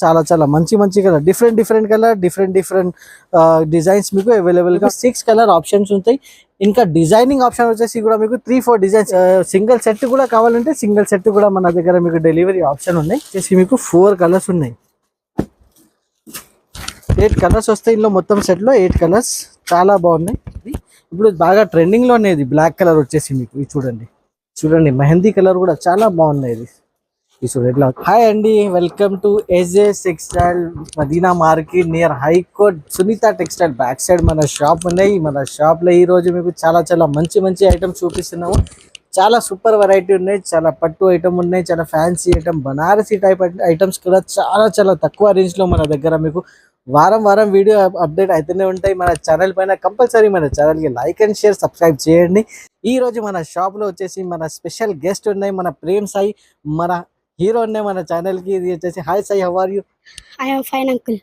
చాలా చాలా మంచి మంచి colour, different colour, different designs మీకు అవైలబుల్ గా 6 కలర్ ఆప్షన్స్ ఉంటాయి. ఇంకా డిజైనింగ్ ఆప్షన్ వచ్చేసి కూడా మీకు 3-4 డిజైన్స్, సింగిల్ సెట్ కూడా కావాలంటే సింగిల్ సెట్ కూడా మన దగ్గర మీకు డెలివరీ ఆప్షన్ ఉన్నాయి. వచ్చేసి మీకు 4 కలర్స్ ఉన్నాయి, 8 కలర్స్ వస్తాయి. ఇందులో మొత్తం సెట్ లో 8 కలర్స్ చాలా బాగున్నాయి. ఇప్పుడు బాగా ట్రెండింగ్ లో ఉన్నది బ్లాక్ కలర్ వచ్చేసి మీకు చూడండి మెహందీ కలర్ కూడా చాలా బాగున్నాయి. ఇది చూడండి. హాయ్ అండి, welcome to SJ textile Madina market near high court Sunitha textile back side మన షాప్ ఉన్నాయి. మన షాప్ లో ఈ రోజు మీకు చాలా చాలా మంచి ఐటమ్స్ చూపిస్తున్నాము. చాలా సూపర్ వెరైటీ ఉన్నాయి, చాలా పట్టు ఐటమ్ ఉన్నాయి, చాలా fancy item, Banarasi type items కూడా చాలా చాలా తక్కువ రేంజ్ లో మన దగ్గర మీకు వారం వీడియో అప్డేట్ అయితేనే ఉంటాయి. మన ఛానల్ పైన కంపల్సరీ మన ఛానల్ కి లైక్ అండ్ షేర్ సబ్స్క్రైబ్ చేయండి. ఈ రోజు మన షాప్ లో వచ్చేసి మన స్పెషల్ గెస్ట్ ఉన్నాయి, మన ప్రేమ్ సాయి, మన హీరో ఉన్నాయి మన ఛానల్ కి. ఇది వచ్చేసి hi Sai, how are you? I am fine uncle.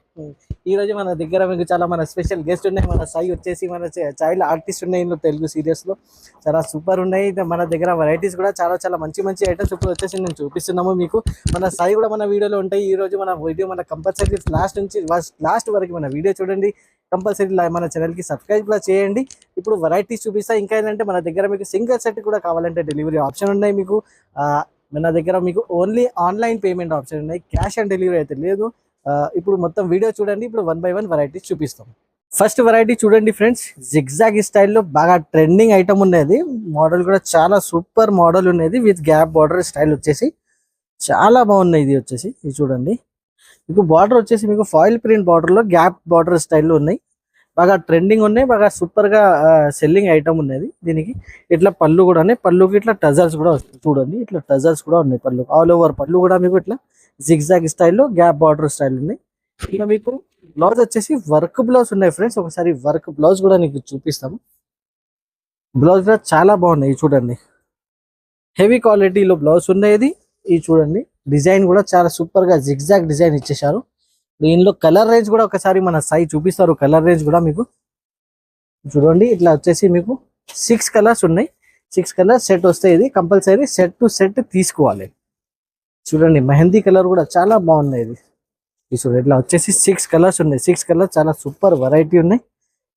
ఈ రోజు మన దగ్గర మీకు చాలా మన స్పెషల్ గెస్ట్ ఉన్నాయి. మన సాయి వచ్చేసి మన చైల్డ్ ఆర్టిస్ట్ ఉన్నాయి ఇందులో తెలుగు సీరియల్స్ లో, చాలా సూపర్ ఉన్నాయి. మన దగ్గర వెరైటీస్ కూడా చాలా చాలా మంచి ఐటమ్స్ ఇప్పుడు వచ్చేసి నేను చూపిస్తున్నాము మీకు. మన సాయి కూడా మన వీడియోలో ఉంటాయి. ఈ రోజు మన వీడియో మన కంపల్సరీ లాస్ట్ నుంచి లాస్ట్ వరకు మన వీడియో చూడండి. కంపల్సరీ మన ఛానల్ కి సబ్స్క్రైబ్ కూడా చేయండి. ఇప్పుడు వెరైటీస్ చూపిస్తా. ఇంకా ఏంటంటే మన దగ్గర మీకు సింగిల్ సెట్ కూడా కావాలంటే డెలివరీ ఆప్షన్ ఉన్నాయి మీకు. మన దగ్గర మీకు ఓన్లీ ఆన్లైన్ పేమెంట్ ఆప్షన్ ఉన్నాయి, క్యాష్ ఆన్ డెలివరీ అయితే లేదు. ఇప్పుడు మొత్తం వీడియో చూడండి. ఇప్పుడు 1 by 1 వెరైటీస్ చూపిస్తాం. ఫస్ట్ వెరైటీ చూడండి ఫ్రెండ్స్, జిగ్జాగ్ స్టైల్లో బాగా ట్రెండింగ్ ఐటమ్ ఉన్నది. మోడల్ కూడా చాలా సూపర్ మోడల్ ఉన్నది విత్ గ్యాప్ బార్డర్ స్టైల్ వచ్చేసి చాలా బాగున్నాయి. ఇది వచ్చేసి ఇది చూడండి, మీకు బార్డర్ వచ్చేసి మీకు ఫాయిల్ ప్రింట్ బార్డర్ లో గ్యాప్ బార్డర్ స్టైల్లో ఉన్నాయి. బాగా ట్రెండింగ్ ఉన్నాయి, బాగా సూపర్ గా సెల్లింగ్ ఐటమ్ ఉన్నది. దీనికి ఇట్లా పళ్ళు కూడా ఉన్నాయి, పళ్ళుకి ఇట్లా టజల్స్ కూడా వస్తాయి. చూడండి ఇట్లా టజల్స్ కూడా ఉన్నాయి పళ్ళు, ఆల్ ఓవర్ పళ్ళు కూడా మీకు ఇట్లా జిగ్జాగ్ స్టైల్లో గ్యాప్ బార్డర్ స్టైల్ ఉన్నాయి. ఇక మీకు బ్లౌజ్ వచ్చేసి వర్క్ బ్లౌజ్ ఉన్నాయి ఫ్రెండ్స్. ఒకసారి వర్క్ బ్లౌజ్ కూడా నీకు చూపిస్తాము. బ్లౌజ్ కూడా చాలా బాగున్నాయి చూడండి, హెవీ క్వాలిటీలో బ్లౌజ్ ఉన్నాయి. ఇది చూడండి, డిజైన్ కూడా చాలా సూపర్ గా జిగ్జాగ్ డిజైన్ ఇచ్చేసారు. దీనిలో కలర్ రేంజ్ కూడా ఒకసారి మన సాయి చూపిస్తారు. కలర్ రేంజ్ కూడా మీకు చూడండి, ఇట్లా వచ్చేసి మీకు 6 కలర్స్ ఉన్నాయి. 6 కలర్ సెట్ వస్తాయి. ఇది కంపల్సరీ సెట్ టు సెట్ తీసుకోవాలి. చూడండి మెహందీ కలర్ కూడా చాలా బాగున్నాయి. ఇది చూడండి, ఇట్లా వచ్చేసి 6 కలర్స్ ఉన్నాయి. 6 కలర్ చాలా సూపర్ వెరైటీ ఉన్నాయి.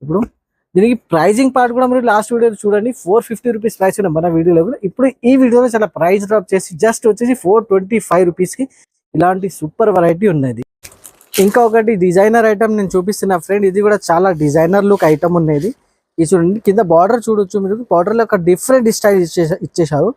ఇప్పుడు దీనికి ప్రైజింగ్ పార్ట్ కూడా మీరు లాస్ట్ వీడియోలో చూడండి, 450 రూపీస్ ప్రైస్ ఉన్నాయి మన వీడియోలో కూడా. ఇప్పుడు ఈ వీడియోలో చాలా ప్రైస్ డ్రాప్ చేసి జస్ట్ వచ్చేసి 425 రూపీస్ కి ఇలాంటి సూపర్ వెరైటీ ఉన్నది. ఇంకా ఒకటి డిజైనర్ ఐటమ్ నేను చూపిస్తున్నా ఫ్రెండ్. ఇది కూడా చాలా డిజైనర్ లుక్ ఐటమ్ ఉన్నది. ఇది చూడండి, కింద బార్డర్ చూడొచ్చు మీరు. బార్డర్ లో ఒక డిఫరెంట్ స్టైల్ ఇచ్చేసారు.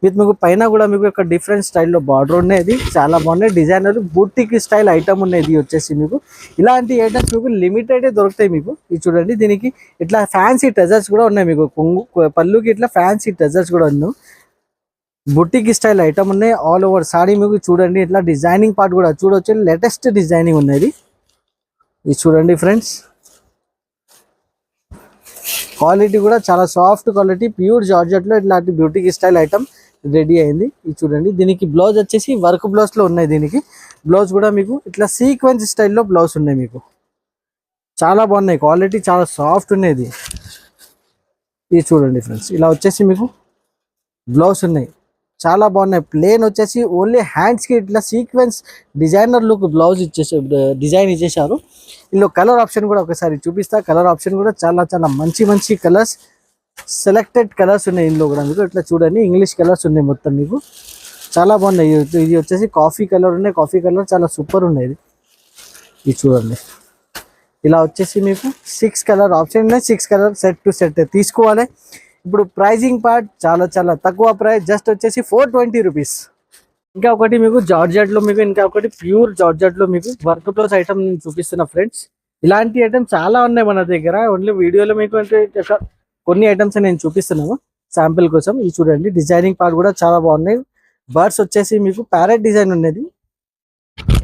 విత్ మీకు పైన కూడా మీకు ఒక డిఫరెంట్ స్టైల్లో బార్డర్ ఉన్నది. చాలా బాగున్నాయి. డిజైనర్ బూటిక్ స్టైల్ ఐటమ్ ఉన్నది వచ్చేసి మీకు. ఇలాంటి ఐటమ్స్ మీకు లిమిటెడ్ దొరుకుతాయి మీకు. ఇది చూడండి, దీనికి ఇట్లా ఫ్యాన్సీ టజర్స్ కూడా ఉన్నాయి మీకు. పళ్ళుకి ఇట్లా ఫ్యాన్సీ టజర్స్ కూడా ఉన్నాయి. బుటిక్ స్టైల్ ఐటమ్ ఉన్నాయి. ఆల్ ఓవర్ సారీ మీకు చూడండి, ఇట్లా డిజైనింగ్ పార్ట్ కూడా చూడొచ్చు. లేటెస్ట్ డిజైనింగ్ ఉన్నది. ఇది చూడండి ఫ్రెండ్స్, క్వాలిటీ కూడా చాలా సాఫ్ట్ క్వాలిటీ, ప్యూర్ జార్జెట్ లో ఇట్లాంటి బ్యూటిక్ స్టైల్ ఐటమ్ రెడీ అయింది. ఇది చూడండి, దీనికి బ్లౌజ్ వచ్చేసి వర్క్ బ్లౌజ్ లో ఉన్నాయి. దీనికి బ్లౌజ్ కూడా మీకు ఇట్లా సీక్వెన్స్ స్టైల్లో బ్లౌజ్ ఉన్నాయి మీకు. చాలా బాగున్నాయి, క్వాలిటీ చాలా సాఫ్ట్ ఉన్నది. ఇది చూడండి ఫ్రెండ్స్, ఇలా వచ్చేసి మీకు బ్లౌజ్ ఉన్నాయి, చాలా బాగున్నాయి. ప్లేన్ వచ్చేసి ఓన్లీ హ్యాండ్స్ కి ఇట్లా sequence designer look blouse design ఇచ్చేసారు. ఇందులో కలర్ ఆప్షన్ కూడా ఒకసారి చూపిస్తా. కలర్ ఆప్షన్ కూడా చాలా చాలా మంచి కలర్స్, సెలెక్టెడ్ కలర్స్ ఉన్నాయి ఇందులో కూడా మీకు. ఇట్లా చూడండి, ఇంగ్లీష్ కలర్స్ ఉన్నాయి మొత్తం మీకు, చాలా బాగున్నాయి. ఇది వచ్చేసి కాఫీ కలర్ ఉన్నాయి. కాఫీ కలర్ చాలా సూపర్ ఉన్నాయి. ఇది చూడండి, ఇలా వచ్చేసి మీకు 6 కలర్ ఆప్షన్ ఉన్నాయి. 6 కలర్ సెట్ టు సెట్ తీసుకోవాలి. ఇప్పుడు ప్రైజింగ్ పార్ట్ చాలా చాలా తక్కువ ప్రైస్, జస్ట్ వచ్చేసి 420 రూపీస్. ఇంకా ఒకటి మీకు జార్జెట్ లో మీకు, ఇంకా ఒకటి ప్యూర్ జార్జెట్ లో మీకు వర్క్ బ్లౌజ్ ఐటమ్ నేను చూపిస్తున్నా ఫ్రెండ్స్. ఇలాంటి ఐటమ్ చాలా ఉన్నాయి మన దగ్గర. ఓన్లీ వీడియోలో మీకు అంటే కొన్ని ఐటమ్స్ నేను చూపిస్తున్నాను శాంపిల్ కోసం. ఇది చూడండి, డిజైనింగ్ పార్ట్ కూడా చాలా బాగున్నాయి. బర్డ్స్ వచ్చేసి మీకు ప్యారెట్ డిజైన్ ఉన్నది.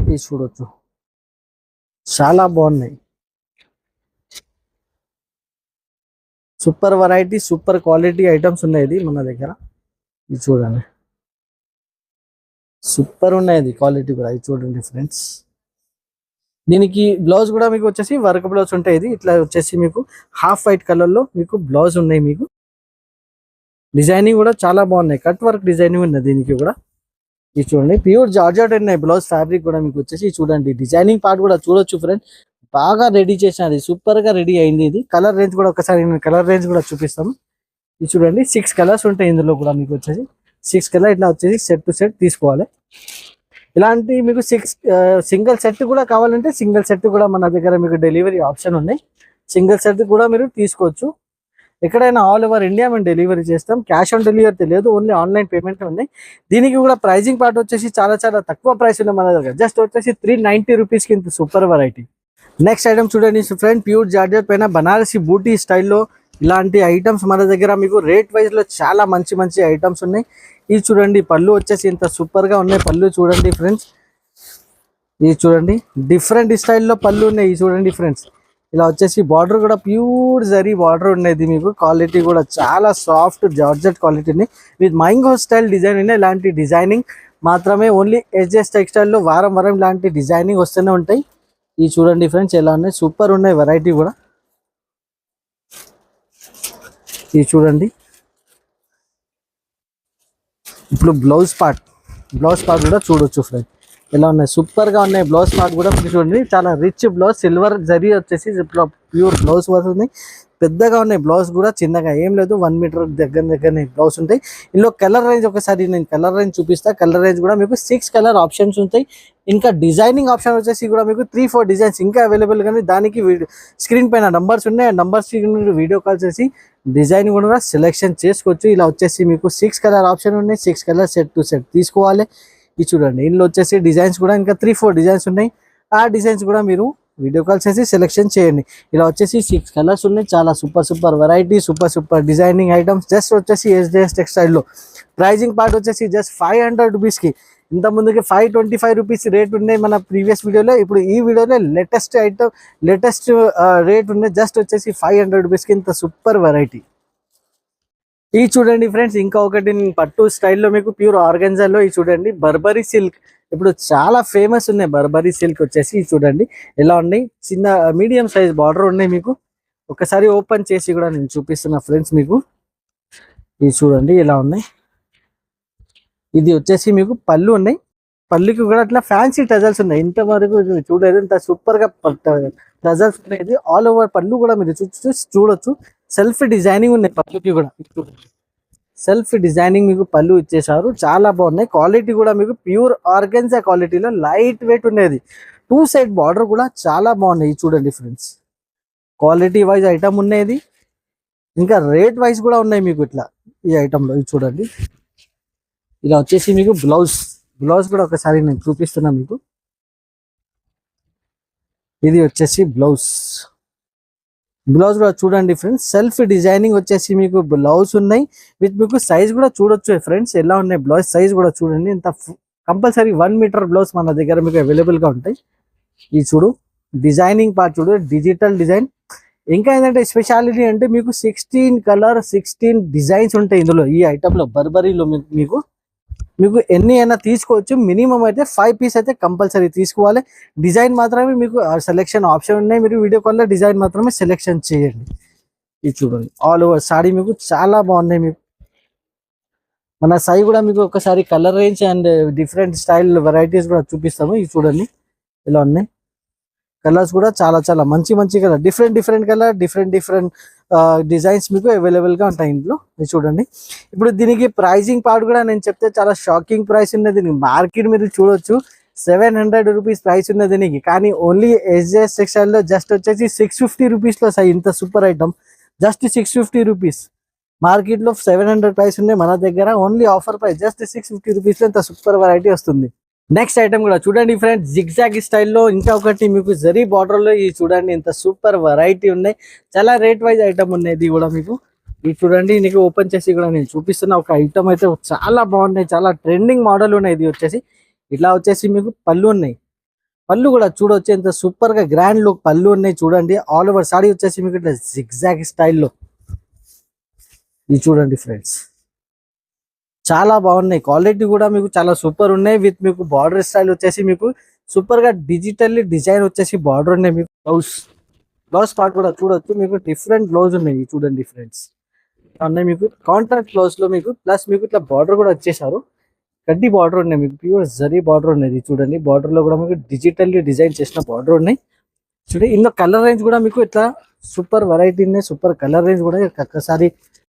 ఇది చూడొచ్చు, చాలా బాగున్నాయి. Super variety, super quality items ఉన్నాయి మన దగ్గర. ఇది చూడండి, సూపర్ ఉన్నాయి క్వాలిటీ కూడా. ఇది చూడండి ఫ్రెండ్స్, దీనికి బ్లౌజ్ కూడా మీకు వచ్చేసి వర్క్ బ్లౌజ్ ఉంటాయి. ఇది ఇట్లా వచ్చేసి మీకు హాఫ్ వైట్ కలర్ లో మీకు బ్లౌజ్ ఉన్నాయి. మీకు డిజైనింగ్ కూడా చాలా బాగున్నాయి, కట్ వర్క్ డిజైనింగ్ ఉన్నది దీనికి కూడా. ఇది చూడండి ప్యూర్ జార్జెట్ ఉన్నాయి. బ్లౌజ్ ఫ్యాబ్రిక్ కూడా మీకు వచ్చేసి చూడండి, డిజైనింగ్ పార్ట్ కూడా చూడొచ్చు ఫ్రెండ్. బాగా రెడీ చేసినది, సూపర్ గా రెడీ అయింది. ఇది కలర్ రేంజ్ కూడా ఒకసారి కలర్ రేంజ్ కూడా చూపిస్తాం. ఇది చూడండి 6 కలర్స్ ఉంటాయి ఇందులో కూడా మీకు వచ్చేసి 6 కలర్. ఇట్లా వచ్చేసి సెట్ టు సెట్ తీసుకోవాలి. ఇలాంటి మీకు 6 సింగిల్ సెట్ కూడా కావాలంటే సింగిల్ సెట్ కూడా మన దగ్గర మీకు డెలివరీ ఆప్షన్ ఉన్నాయి. సింగిల్ సెట్ కూడా మీరు తీసుకోవచ్చు. ఎక్కడైనా ఆల్ ఓవర్ ఇండియా మేము డెలివరీ చేస్తాం. క్యాష్ ఆన్ డెలివరీ తెలియదు, ఓన్లీ ఆన్లైన్ పేమెంట్ ఉన్నాయి. దీనికి కూడా ప్రైజింగ్ పార్ట్ వచ్చేసి చాలా చాలా తక్కువ ప్రైస్ ఉన్నాయి మన దగ్గర. జస్ట్ వచ్చేసి 390 రూపీస్కి ఇంత సూపర్ వెరైటీ. నెక్స్ట్ ఐటమ్ చూడండి ఫ్రెండ్, ప్యూర్ జార్జెట్ పైన బనారసి బూటీ స్టైల్లో ఇలాంటి ఐటమ్స్ మన దగ్గర మీకు రేట్ వైజ్ లో చాలా మంచి మంచి ఐటమ్స్ ఉన్నాయి. ఇది చూడండి పళ్ళు వచ్చేసి ఇంత సూపర్ గా ఉన్నాయి. పళ్ళు చూడండి ఫ్రెండ్స్, ఇది చూడండి డిఫరెంట్ స్టైల్లో పళ్ళు ఉన్నాయి. ఇది చూడండి ఫ్రెండ్స్, ఇలా వచ్చేసి బార్డర్ కూడా ప్యూర్ జరీ బార్డర్ ఉండేది. మీకు క్వాలిటీ కూడా చాలా సాఫ్ట్ జార్జెట్ క్వాలిటీ ఉంది. విత్ మైంగో స్టైల్ డిజైన్ ఉన్నాయి. ఇలాంటి డిజైనింగ్ మాత్రమే ఓన్లీ ఎస్జెస్ టెక్స్టైల్లో వారం వారం ఇలాంటి డిజైనింగ్ వస్తూనే ఉంటాయి. ఇది చూడండి ఫ్రెండ్స్ ఎలా ఉన్నాయి, సూపర్ ఉన్నాయి వెరైటీ కూడా. ఇది చూడండి ఇప్పుడు బ్లౌజ్ పార్ట్ కూడా చూడొచ్చు ఫ్రెండ్, ఎలా ఉన్నాయి సూపర్ గా ఉన్నాయి. బ్లౌజ్ పార్ట్ కూడా చూడండి, చాలా రిచ్ బ్లౌజ్, సిల్వర్ జరీ వచ్చేసి ప్యూర్ బ్లౌజ్ వస్తుంది. పెద్దగా ఉన్నాయి బ్లౌజ్ కూడా, చిన్నగా ఏం లేదు. 1 మీటర్ దగ్గర బ్లౌజ్ ఉంటాయి. ఇందులో కలర్ రేంజ్ ఒకసారి నేను కలర్ రేంజ్ చూపిస్తా. కలర్ రేంజ్ కూడా మీకు 6 కలర్ ఆప్షన్స్ ఉంటాయి. ఇంకా డిజైనింగ్ ఆప్షన్ వచ్చేసి కూడా మీకు 3-4 డిజైన్స్ ఇంకా అవైలబుల్. కానీ దానికి స్క్రీన్ పైన నంబర్స్ ఉన్నాయి. నంబర్స్ వీడియో కాల్ చేసి డిజైన్ కూడా సెలెక్షన్ చేసుకోవచ్చు. ఇలా వచ్చేసి మీకు 6 కలర్ ఆప్షన్ ఉన్నాయి. 6 కలర్ సెట్ టు సెట్ తీసుకోవాలి. ఇది చూడండి ఇందులో వచ్చేసి డిజైన్స్ కూడా ఇంకా 3-4 డిజైన్స్ ఉన్నాయి. ఆ డిజైన్స్ కూడా మీరు వీడియో కాల్ చేసి సెలెక్షన్ చేయండి. ఇలా వచ్చేసి 6 కలర్స్ ఉన్నాయి. చాలా super variety, super designing items. Just వచ్చేసి ఎస్జేఎస్ టెక్స్టైల్లో ప్రైజింగ్ పార్ట్ వచ్చేసి జస్ట్ 500 రూపీస్కి. ఇంత ముందుకి 525 రూపీస్ రేట్ ఉన్నాయి మన ప్రీవియస్ వీడియోలో. ఇప్పుడు ఈ వీడియోలో లేటెస్ట్ రేట్ ఉన్నాయి. జస్ట్ వచ్చేసి 500 రూపీస్కి ఇంత సూపర్ వెరైటీ. ఇది చూడండి ఫ్రెండ్స్, ఇంకా ఒకటి పట్టు స్టైల్లో మీకు ప్యూర్ ఆర్గంజాలో ఇది చూడండి బర్బరీ సిల్క్. ఇప్పుడు చాలా ఫేమస్ ఉన్నాయి బర్బరీ సిల్క్ వచ్చేసి. ఇది చూడండి ఎలా ఉన్నాయి, చిన్న మీడియం సైజ్ బార్డర్ ఉన్నాయి. మీకు ఒకసారి ఓపెన్ చేసి కూడా నేను చూపిస్తున్నా ఫ్రెండ్స్ మీకు. ఇది చూడండి ఎలా ఉన్నాయి. ఇది వచ్చేసి మీకు పళ్ళు ఉన్నాయి. పళ్ళుకి కూడా అట్లా ఫ్యాన్సీ టజల్స్ ఉన్నాయి. ఇంతవరకు చూడలేదు, ఇంత సూపర్ గా టజల్స్ ఉన్నాయి. ఇది ఆల్ ఓవర్ పళ్ళు కూడా మీరు చూడొచ్చు. సెల్ఫ్ డిజైనింగ్ ఉన్నాయి పళ్ళుకి కూడా. సెల్ఫ్ డిజైనింగ్ మీకు పళ్ళు ఇచ్చేసారు, చాలా బాగున్నాయి. క్వాలిటీ కూడా మీకు ప్యూర్ ఆర్గెన్జా క్వాలిటీలో లైట్ వెయిట్ ఉండేది. 2 సైడ్ బార్డర్ కూడా చాలా బాగున్నాయి. చూడండి ఫ్రెండ్స్, క్వాలిటీ వైజ్ ఐటమ్ ఉన్నది, ఇంకా రేట్ వైజ్ కూడా ఉన్నాయి మీకు ఇట్లా ఈ ఐటమ్లో. ఇది చూడండి ఇలా వచ్చేసి మీకు బ్లౌజ్ కూడా ఒకసారి నేను చూపిస్తున్నా మీకు. ఇది వచ్చేసి బ్లౌజ్ కూడా చూడండి ఫ్రెండ్స్. సెల్ఫ్ డిజైనింగ్ వచ్చేసి మీకు బ్లౌజ్ ఉన్నాయి. విత్ మీకు సైజ్ కూడా చూడొచ్చు ఫ్రెండ్స్ ఎలా ఉన్నాయి. బ్లౌజ్ సైజ్ కూడా చూడండి, ఇంత కంపల్సరీ 1 మీటర్ బ్లౌజ్ మన దగ్గర మీకు అవైలబుల్ గా ఉంటాయి. ఇది చూడు డిజైనింగ్ పార్ట్ చూడు, డిజిటల్ డిజైన్. ఇంకా ఏంటంటే స్పెషాలిటీ అంటే మీకు 16 కలర్ 16 డిజైన్స్ ఉంటాయి ఇందులో. ఈ ఐటమ్ లో బర్బరీలో మీకు ఎన్ని అయినా తీసుకోవచ్చు. మినిమం అయితే 5 పీస్ అయితే కంపల్సరీ తీసుకోవాలి. డిజైన్ మాత్రమే మీకు సెలెక్షన్ ఆప్షన్ ఉన్నాయి. మీరు వీడియో కాల్లో డిజైన్ మాత్రమే సెలెక్షన్ చేయండి. ఇది చూడండి ఆల్ ఓవర్ సాడీ మీకు చాలా బాగున్నాయి. మీకు మన సై కూడా మీకు ఒకసారి colour range and different style varieties కూడా చూపిస్తాము. ఇది చూడండి ఇలా ఉన్నాయి. కలర్స్ కూడా చాలా మంచి colour, different colour, different designs మీకు అవైలబుల్ గా ఉంటాయి ఇందులో. ఇది చూడండి. ఇప్పుడు దీనికి ప్రైజింగ్ పార్ట్ కూడా నేను చెప్తే చాలా షాకింగ్ ప్రైస్ ఉన్నది. దీనికి మార్కెట్ మీరు చూడొచ్చు 700 రూపీస్ ప్రైస్ ఉన్నది దీనికి. కానీ ఓన్లీ ఎస్జేఎస్ టెక్స్టైల్ లో జస్ట్ వచ్చేసి 650 రూపీస్ లో ఇంత super item. Just 650 rupees. Market లో 700 ప్రైస్ ఉన్నాయి, మన దగ్గర only offer price just 650 rupees లో ఇంత సూపర్ వెరైటీ వస్తుంది. నెక్స్ట్ ఐటమ్ కూడా చూడండి ఫ్రెండ్స్, జిగ్జాగ్ స్టైల్లో ఇంకా ఒకటి మీకు జరీ బార్డర్ లో. ఇది చూడండి ఇంత సూపర్ వెరైటీ ఉన్నాయి. చాలా రేట్ వైజ్ ఐటమ్ ఉన్నాయి ఇది కూడా మీకు. ఇది చూడండి నీకు ఓపెన్ చేసి కూడా నేను చూపిస్తున్న ఒక ఐటమ్ అయితే చాలా బాగున్నాయి, చాలా ట్రెండింగ్ మోడల్ ఉన్నాయి. ఇది వచ్చేసి ఇట్లా వచ్చేసి మీకు పళ్ళు ఉన్నాయి. పళ్ళు కూడా చూడొచ్చు ఎంత సూపర్ గా గ్రాండ్ లుక్ పళ్ళు ఉన్నాయి. చూడండి ఆల్ ఓవర్ సాడీ వచ్చేసి మీకు ఇట్లా జిగ్జాగ్ స్టైల్లో. ఇది చూడండి ఫ్రెండ్స్, చాలా బాగున్నాయి. క్వాలిటీ కూడా మీకు చాలా సూపర్ ఉన్నాయి. విత్ మీకు బార్డర్ స్టైల్ వచ్చేసి మీకు సూపర్ గా డిజిటల్లీ డిజైన్ వచ్చేసి బార్డర్ ఉన్నాయి. మీకు బ్లౌజ్ పార్ట్ కూడా చూడొచ్చు. మీకు డిఫరెంట్ బ్లౌజ్ ఉన్నాయి. చూడండి ఫ్రెండ్స్, అన్నీ మీకు కాంట్రాక్ట్ బ్లౌజ్ లో మీకు ప్లస్ మీకు ఇట్లా బార్డర్ కూడా వచ్చేసారు. కడ్డీ బార్డర్ ఉన్నాయి మీకు, ప్యూర్ జరీ బార్డర్ ఉన్నది చూడండి. బార్డర్ లో కూడా మీకు డిజిటల్లీ డిజైన్ చేసిన బార్డర్ ఉన్నాయి చూడండి. ఇందులో కలర్ రేంజ్ కూడా మీకు ఇట్లా సూపర్ వెరైటీ ఉన్నాయి, సూపర్ కలర్ రేంజ్ కూడా. ఒక్కసారి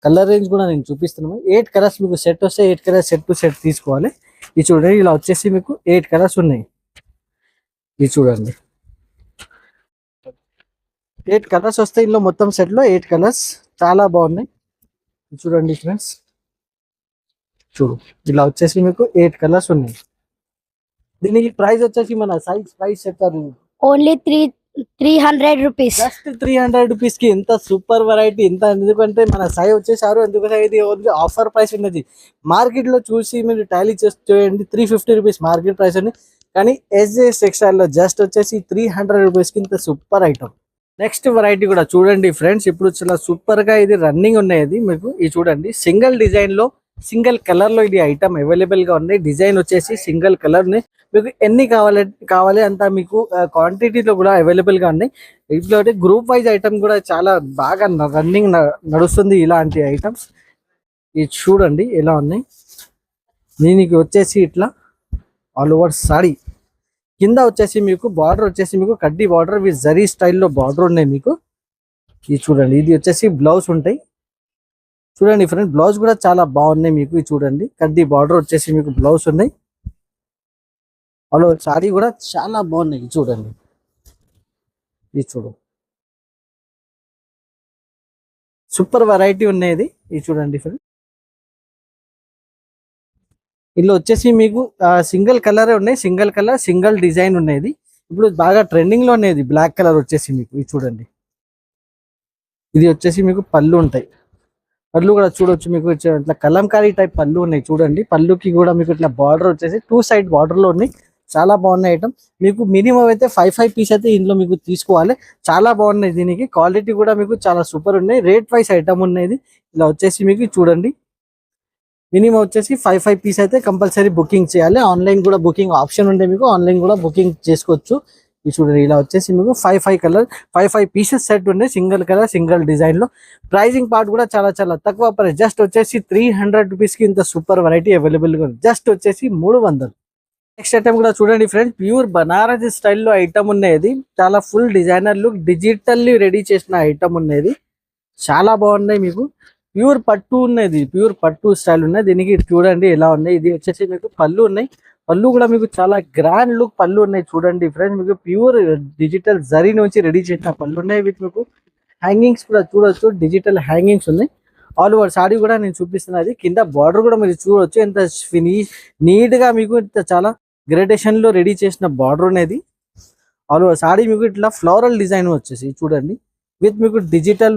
కలర్ రేంజ్ కూడా నేను చూపిస్తున్నాను. 8 కలర్స్ మీకు సెట్ వస్తే 8 కలర్స్ సెట్ టు సెట్ తీసుకోవాలి. ఇది చూడండి, ఇలా వచ్చేసి మీకు 8 కలర్స్ ఉన్నాయి. ఇది చూడండి 8 కలర్స్ వస్తాయి ఇందులో, మొత్తం సెట్ లో 8 కలర్స్ చాలా బాగున్నాయి. ఇది చూడండి ఫ్రెండ్స్, చూడు ఇలా వచ్చేసి మీకు 8 కలర్స్ ఉన్నాయి. దీనికి ప్రైస్ వచ్చేసి మన సైజ్ ప్రైస్ చెప్తారు, ఓన్లీ 300 రూపీస్. జస్ట్ 300 రూపీస్ కి ఎంత సూపర్ వెరైటీ. ఎంత ఎందుకంటే మన సాయి వచ్చేసారు, ఎందుకంటే ఇది ఓన్లీ ఆఫర్ ప్రైస్ ఉన్నది. మార్కెట్ లో చూసి మీరు టాలీ చేయండి, 350 రూపీస్ మార్కెట్ ప్రైస్ ఉంది. కానీ ఎస్జే టెక్స్టైల్ లో జస్ట్ వచ్చేసి 300 రూపీస్ కి ఇంత సూపర్ ఐటమ్. నెక్స్ట్ వెరైటీ కూడా చూడండి ఫ్రెండ్స్, ఇప్పుడు చాలా సూపర్ గా ఇది రన్నింగ్ ఉన్నాయి మీకు. ఇది చూడండి, సింగిల్ డిజైన్ లో సింగిల్ కలర్ లో ఇది ఐటమ్ అవైలబుల్ గా ఉంది. డిజైన్ వచ్చేసి సింగిల్ కలర్ ని మీకు ఎన్ని కావాలి అంత మీకు క్వాంటిటీలో కూడా అవైలబుల్ గా ఉన్నాయి. ఇట్లా గ్రూప్ వైజ్ ఐటమ్ కూడా చాలా బాగా రన్నింగ్ నడుస్తుంది ఇలాంటి ఐటమ్స్. ఇది చూడండి ఎలా ఉన్నాయి. దీనికి వచ్చేసి ఇట్లా ఆల్ ఓవర్ సారీ, కింద వచ్చేసి మీకు బార్డర్ వచ్చేసి మీకు కడ్డీ బార్డర్ విత్ జరీ స్టైల్లో బార్డర్ ఉన్నాయి మీకు. ఇది చూడండి, ఇది వచ్చేసి బ్లౌజ్ ఉంటాయి చూడండి ఫ్రెండ్. బ్లౌజ్ కూడా చాలా బాగున్నాయి మీకు. ఇది చూడండి, కడ్డీ బార్డర్ వచ్చేసి మీకు బ్లౌజ్ ఉన్నాయి. అలా సారీ కూడా చాలా బాగున్నాయి. ఇది చూడండి, ఇది చూడు సూపర్ వెరైటీ ఉన్నాయి. ఇది చూడండి ఫ్రెండ్, ఇందులో వచ్చేసి మీకు సింగిల్ కలర్ ఉన్నాయి, సింగిల్ కలర్ సింగిల్ డిజైన్ ఉన్నాయి. ఇప్పుడు బాగా ట్రెండింగ్ లో ఉన్నది బ్లాక్ కలర్ వచ్చేసి మీకు. ఇది చూడండి, ఇది వచ్చేసి మీకు పళ్ళు ఉంటాయి. పళ్ళు కూడా చూడొచ్చు మీకు, ఇట్లా కలంకారీ టైప్ పళ్ళు ఉన్నాయి చూడండి. పళ్ళుకి కూడా మీకు ఇట్లా బార్డర్ వచ్చేసి 2 సైడ్ బార్డర్ లో ఉన్నాయి. చాలా బాగున్నాయి ఐటమ్. మీకు మినిమం అయితే 5 పీస్ అయితే ఇందులో మీకు తీసుకోవాలి. చాలా బాగున్నాయి. దీనికి క్వాలిటీ కూడా మీకు చాలా సూపర్ ఉన్నాయి. రేట్ వైస్ ఐటమ్ ఉన్నది. ఇలా వచ్చేసి మీకు చూడండి, మినిమం వచ్చేసి 5 పీస్ అయితే కంపల్సరీ బుకింగ్ చేయాలి. ఆన్లైన్ కూడా బుకింగ్ ఆప్షన్ ఉంటే మీకు ఆన్లైన్ కూడా బుకింగ్ చేసుకోవచ్చు. ఇది చూడండి, ఇలా వచ్చేసి మీకు 5 కలర్ 5 పీసెస్ సెట్ ఉన్నాయి, సింగిల్ కలర్ సింగిల్ డిజైన్ లో. ప్రైజింగ్ పార్ట్ కూడా చాలా చాలా తక్కువ ప్రైస్, జస్ట్ వచ్చేసి 300 రూపీస్ కి ఇంత సూపర్ వెరైటీ అవైలబుల్ గా ఉంది. జస్ట్ వచ్చేసి 300. నెక్స్ట్ ఐటమ్ కూడా చూడండి ఫ్రెండ్స్, ప్యూర్ బనారసి స్టైల్లో ఐటమ్ ఉన్నది. చాలా full designer look digitally ready చేసిన ఐటమ్ ఉన్నది. చాలా బాగున్నాయి మీకు. ప్యూర్ పట్టు ఉన్నది, ప్యూర్ పట్టు స్టైల్ ఉన్నాయి. దీనికి చూడండి ఎలా ఉన్నాయి. ఇది వచ్చేసి మీకు పళ్ళు ఉన్నాయి. పళ్ళు కూడా మీకు చాలా గ్రాండ్ లుక్ పళ్ళు ఉన్నాయి చూడండి ఫ్రెండ్స్. మీకు ప్యూర్ డిజిటల్ జరీ నుంచి రెడీ చేసిన పళ్ళు ఉన్నాయి. విత్ మీకు హ్యాంగింగ్స్ కూడా చూడొచ్చు, డిజిటల్ హ్యాంగింగ్స్ ఉన్నాయి. ఆల్ ఓవర్ సారీ కూడా నేను చూపిస్తున్నది. కింద బార్డర్ కూడా మీరు చూడొచ్చు, ఎంత ఫినిష్ నీట్ గా మీకు ఇంత చాలా గ్రేడేషన్ లో రెడీ చేసిన బార్డర్ అనేది. ఆల్ ఓవర్ సారీ మీకు ఇట్లా ఫ్లోరల్ డిజైన్ వచ్చేసి చూడండి, విత్ మీకు డిజిటల్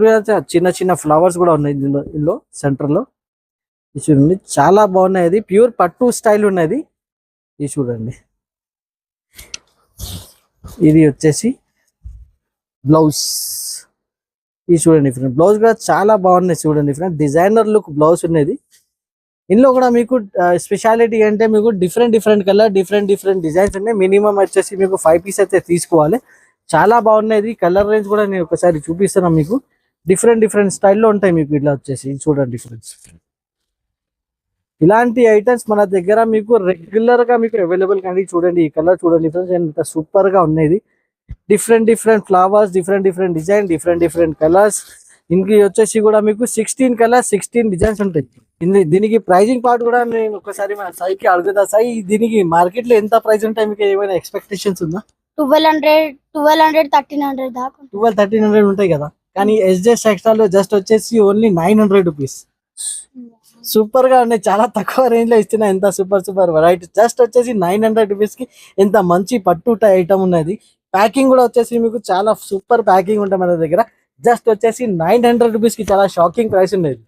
చిన్న చిన్న ఫ్లవర్స్ కూడా ఉన్నాయి ఇందులో సెంటర్ లో. ఇది చూడండి, చాలా బాగున్నాయి. ఇది ప్యూర్ పట్టు స్టైల్ ఉన్నది. ఇది చూడండి, ఇది వచ్చేసి బ్లౌజ్. ఇది చూడండి ఫ్రెండ్, బ్లౌజ్ కూడా చాలా బాగున్నాయి చూడండి ఫ్రెండ్. డిజైనర్ లుక్ బ్లౌజ్ ఉన్నది. ఇందులో కూడా మీకు స్పెషాలిటీ అంటే మీకు డిఫరెంట్ కలర్ డిఫరెంట్ డిజైన్స్ ఉన్నాయి. మినిమం వచ్చేసి మీకు 5 పీస్ అయితే తీసుకోవాలి. చాలా బాగున్నాయి. కలర్ రేంజ్ కూడా నేను ఒకసారి చూపిస్తున్నాను మీకు. డిఫరెంట్ స్టైల్లో ఉంటాయి మీకు. ఇట్లా వచ్చేసి చూడండి ఫ్రెండ్స్, ఇలాంటి ఐటమ్స్ మన దగ్గర మీకు రెగ్యులర్ గా మీకు అవైలబుల్. కానీ చూడండి, ఈ కలర్ చూడండి ఫ్రెండ్స్, ఎంత సూపర్ గా ఉన్నది. Different flowers, different design, different colours. ఇంక వచ్చేసి కూడా మీకు 16 కలర్స్ 16 డిజైన్స్ ఉంటాయి. దీనికి ప్రైజింగ్ పార్ట్ కూడా నేను ఒకసారి మన సాయికి అడుగుతా. సాయి, దీనికి మార్కెట్ లో ఎంత ప్రైస్ ఉంటాయి, మీకు ఏమైనా ఎక్స్పెక్టేషన్స్ ఉందా? 1200 1300 దాకా 1300 ఉంటాయి కదా. కానీ ఎస్జే టెక్స్టైల్ లో జస్ట్ వచ్చేసి ఓన్లీ 900 రూపీస్. సూపర్ గా ఉన్నాయి. చాలా తక్కువ రేంజ్ లో ఇచ్చిన ఎంత సూపర్ వెరైటీ. జస్ట్ వచ్చేసి 900 రూపీస్ కి ఎంత మంచి పట్టు ఐటమ్ ఉన్నది. ప్యాకింగ్ కూడా వచ్చేసి మీకు చాలా సూపర్ ప్యాకింగ్ ఉంటుంది మన దగ్గర. జస్ట్ వచ్చేసి 900 రూపీస్ కి చాలా షాకింగ్ ప్రైస్ ఉన్నది.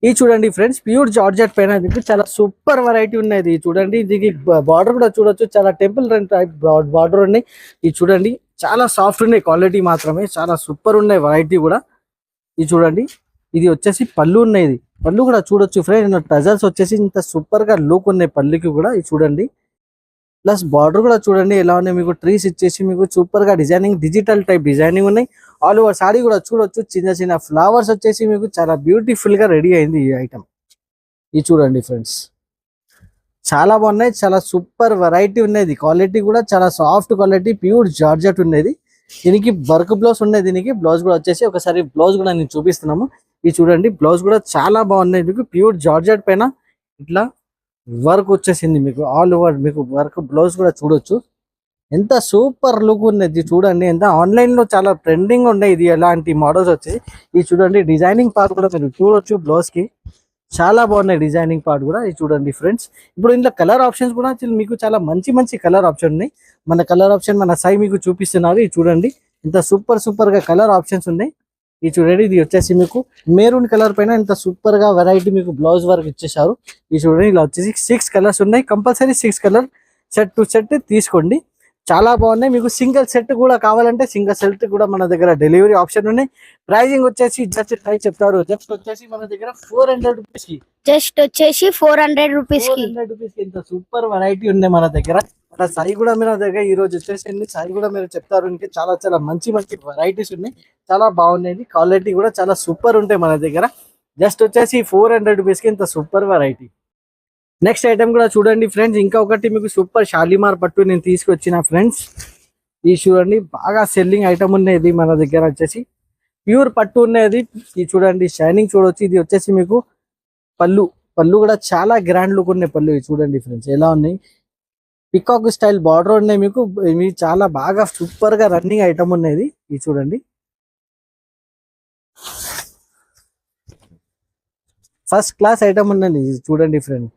ఇది చూడండి ఫ్రెండ్స్, ప్యూర్ జార్జెట్ పైన మీకు చాలా సూపర్ వెరైటీ ఉన్నది. చూడండి, దీనికి బార్డర్ కూడా చూడొచ్చు, చాలా టెంపుల్ రన్ టైప్ బార్డర్ ఉన్నాయి. ఇది చూడండి, చాలా సాఫ్ట్ ఉన్నాయి, క్వాలిటీ మాత్రమే చాలా సూపర్ ఉన్నాయి వెరైటీ కూడా. ఇది చూడండి, ఇది వచ్చేసి పళ్ళు ఉన్నాయి. పళ్ళు కూడా చూడొచ్చు ఫ్రెండ్, టజల్స్ వచ్చేసి ఇంత సూపర్ గా లుక్ ఉన్నాయి పళ్ళుకి కూడా. ఇది చూడండి, ప్లస్ బార్డర్ కూడా చూడండి ఎలా ఉన్నాయి. మీకు ట్రీస్ ఇచ్చేసి మీకు సూపర్ గా డిజైనింగ్, డిజిటల్ టైప్ డిజైనింగ్ ఉన్నాయి. ఆల్ ఓవర్ సారీ కూడా చూడొచ్చు, చిన్న ఫ్లవర్స్ వచ్చేసి మీకు చాలా బ్యూటిఫుల్ గా రెడీ అయింది ఈ ఐటమ్. ఇది చూడండి ఫ్రెండ్స్, చాలా బాగున్నాయి, చాలా సూపర్ వెరైటీ ఉన్నది. క్వాలిటీ కూడా చాలా సాఫ్ట్ క్వాలిటీ, ప్యూర్ జార్జెట్ ఉన్నది. దీనికి వర్క్ బ్లౌజ్ ఉన్నది. దీనికి బ్లౌజ్ కూడా వచ్చేసి ఒకసారి బ్లౌజ్ కూడా నేను చూపిస్తున్నాము. ఇది చూడండి, బ్లౌజ్ కూడా చాలా బాగున్నాయి. మీకు ప్యూర్ జార్జెట్ పైన ఇట్లా వర్క్ వచ్చేసింది. మీకు ఆల్ ఓవర్ మీకు వర్క్ బ్లౌజ్ కూడా చూడొచ్చు. ఎంత సూపర్ లుక్ ఉన్నది చూడండి. ఎంత ఆన్లైన్ లో చాలా ట్రెండింగ్ ఉన్నాయి ఇది ఎలాంటి మోడల్స్ వచ్చాయి. ఇది చూడండి, డిజైనింగ్ పార్ట్ కూడా మీరు చూడొచ్చు. బ్లౌజ్ కి చాలా బాగున్నాయి డిజైనింగ్ పార్ట్ కూడా. ఇది చూడండి ఫ్రెండ్స్. ఇప్పుడు ఇంట్లో కలర్ ఆప్షన్స్ కూడా మీకు చాలా మంచి మంచి కలర్ ఆప్షన్ ఉన్నాయి. మన కలర్ ఆప్షన్ మన సాయి మీకు చూపిస్తున్నారు. ఇది చూడండి, ఇంత సూపర్ గా కలర్ ఆప్షన్స్ ఉన్నాయి. ఇది చూడండి, ఇది వచ్చేసి మీకు మెరూన్ కలర్ పైన ఇంత సూపర్ గా వెరైటీ మీకు బ్లౌజ్ వర్క్ ఇచ్చేసారు. ఇది చూడండి, ఇలా వచ్చేసి 6 కలర్స్ ఉన్నాయి. Compulsory 6 colour set to set తీసుకోండి. చాలా బాగున్నాయి. మీకు సింగిల్ సెట్ కూడా కావాలంటే సింగిల్ సెట్ కూడా మన దగ్గర డెలివరీ ఆప్షన్ ఉన్నాయి. ప్రైజింగ్ వచ్చేసి జస్ట్ ట్రై చెప్తారు. జస్ట్ వచ్చేసి మన దగ్గర 400 రూపీస్ కి, జస్ట్ వచ్చేసి 400 రూపీస్ కి 400 రూపీస్ కి ఇంత సూపర్ వెరైటీ ఉన్నాయి మన దగ్గర. అలా సాయి కూడా మీరు దగ్గర ఈ రోజు వచ్చేసి సాయి కూడా మీరు చెప్తారు. ఇంకా చాలా చాలా మంచి మంచి వెరైటీస్ ఉన్నాయి. చాలా బాగున్నాయి. క్వాలిటీ కూడా చాలా సూపర్ ఉంటాయి మన దగ్గర. జస్ట్ వచ్చేసి 400 రూపీస్ కి ఇంత సూపర్ వెరైటీ. నెక్స్ట్ ఐటమ్ కూడా చూడండి ఫ్రెండ్స్. ఇంకా ఒకటి మీకు సూపర్ షాలిమార్ పట్టు నేను తీసుకొచ్చిన ఫ్రెండ్స్. ఇది చూడండి, బాగా సెల్లింగ్ ఐటమ్ ఉన్నది మన దగ్గర వచ్చేసి ప్యూర్ పట్టు ఉన్నది. ఇది చూడండి, షైనింగ్ చూడొచ్చు. ఇది వచ్చేసి మీకు పళ్ళు కూడా చాలా గ్రాండ్ లుక్ ఉన్నాయి. పళ్ళు ఇది చూడండి ఫ్రెండ్స్ ఎలా ఉన్నాయి. పికాక్ స్టైల్ బార్డర్ ఉన్నాయి. మీకు ఇవి చాలా బాగా సూపర్ గా రన్నింగ్ ఐటమ్ ఉన్నది. ఇది చూడండి, ఫస్ట్ క్లాస్ ఐటమ్ ఉన్నది. ఇది చూడండి ఫ్రెండ్స్,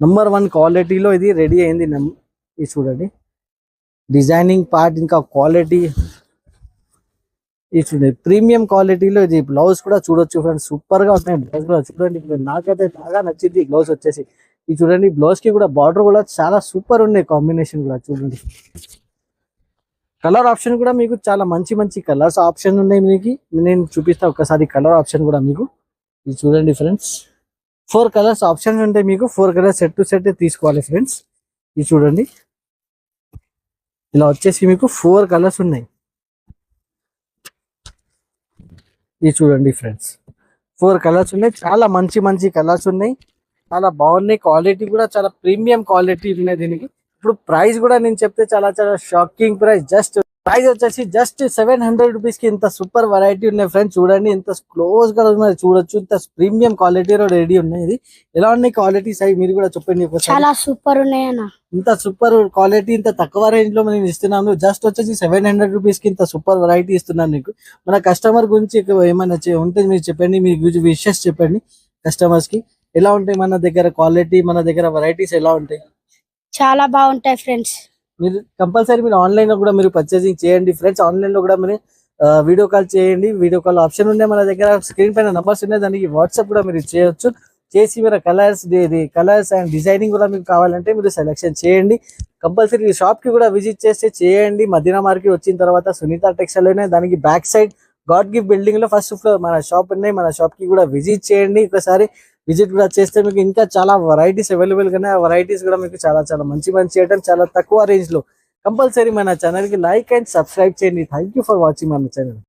నంబర్ 1 క్వాలిటీలో ఇది రెడీ అయింది. ఇది చూడండి, డిజైనింగ్ పార్ట్ ఇంకా క్వాలిటీ ఇది చూడండి, ప్రీమియం క్వాలిటీలో ఇది. బ్లౌజ్ కూడా చూడొచ్చు ఫ్రెండ్స్, సూపర్ గా ఉన్నాయి. బ్లౌజ్ కూడా చూడండి, నాకైతే బాగా నచ్చింది బ్లౌజ్ వచ్చేసి. ఇది చూడండి, బ్లౌజ్ కి కూడా బార్డర్ కూడా చాలా సూపర్ ఉన్నాయి. కాంబినేషన్ కూడా చూడండి. కలర్ ఆప్షన్ కూడా మీకు చాలా మంచి మంచి కలర్స్ ఆప్షన్ ఉన్నాయి. మీకు నేను చూపిస్తా ఒకసారి కలర్ ఆప్షన్ కూడా మీకు. ఇది చూడండి ఫ్రెండ్స్, 4 కలర్స్ ఆప్షన్స్ ఉంటాయి. మీకు 4 కలర్స్ సెట్ టు సెట్ తీసుకోవాలి ఫ్రెండ్స్. ఇది చూడండి, ఇలా వచ్చేసి మీకు 4 కలర్స్ ఉన్నాయి. ఇది చూడండి ఫ్రెండ్స్, 4 కలర్స్ ఉన్నాయి. చాలా మంచి మంచి కలర్స్ ఉన్నాయి. చాలా బాగున్నాయి. క్వాలిటీ కూడా చాలా ప్రీమియం క్వాలిటీ ఉన్నాయి దీనికి. ఇప్పుడు ప్రైస్ కూడా నేను చెప్తే చాలా చాలా షాకింగ్ ప్రైస్. ప్రైస్ వచ్చేసి జస్ట్ 700 రూపీస్ కి ఇంత సూపర్ వెరైటీ ఉన్నాయి ఫ్రెండ్స్. చూడండి, ఇంత క్లోజ్ గా ఉన్నది చూడొచ్చు. ఇంత ప్రీమియం క్వాలిటీలో రెడీ ఉన్నాయి. ఇది ఎలా ఉన్నాయి క్వాలిటీ సాయి మీరు కూడా చెప్పండి. చాలా సూపర్ ఉన్నాయి అన్న. ఇంత సూపర్ క్వాలిటీ ఇంత తక్కువ రేంజ్ లో నేను ఇస్తున్నాను. జస్ట్ వచ్చేసి 700 రూపీస్ కి ఇంత సూపర్ వెరైటీ ఇస్తున్నాను నీకు. మన కస్టమర్ గురించి ఏమైనా ఉంటే మీరు చెప్పండి, మీ విషెస్ చెప్పండి కస్టమర్స్ కి. ఎలా ఉంటాయి మన దగ్గర క్వాలిటీ, మన దగ్గర వెరైటీస్ ఎలా ఉంటాయి? చాలా బాగుంటాయి ఫ్రెండ్స్. మీరు కంపల్సరీ మీరు ఆన్లైన్ లో కూడా మీరు పర్చేసింగ్ చేయండి ఫ్రెండ్స్. ఆన్లైన్ లో కూడా మీరు వీడియో కాల్ చేయండి. వీడియో కాల్ ఆప్షన్ ఉన్నాయి మన దగ్గర. స్క్రీన్ పైన నంబర్స్ ఉన్నాయి, దానికి వాట్సాప్ కూడా మీరు చేయొచ్చు. చేసి మీరు కలర్స్ అండ్ డిజైనింగ్ కూడా మీకు కావాలంటే మీరు సెలెక్షన్ చేయండి. కంపల్సరీ షాప్ కి కూడా విజిట్ చేస్తే చేయండి. మదీనా మార్కెట్ వచ్చిన తర్వాత సునీత టెక్స్టైల్ ఉన్నాయి, దానికి back side God gift building లో ఫస్ట్ ఫ్లోర్ మన షాప్ ఉన్నాయి. మన షాప్ కి కూడా విజిట్ చేయండి. ఒకసారి విజిట్ కూడా చేస్తే మీకు ఇంకా చాలా వెరైటీస్ అవైలబుల్ గా ఉన్నాయి. ఆ వెరైటీస్ కూడా మీకు చాలా చాలా మంచి మంచి ఐటమ్ చాలా తక్కువ రేంజ్ లో. కంపల్సరీ మన ఛానల్ కి లైక్ అండ్ సబ్స్క్రైబ్ చేయండి. థ్యాంక్ యూ ఫర్ వాచింగ్ మన ఛానల్.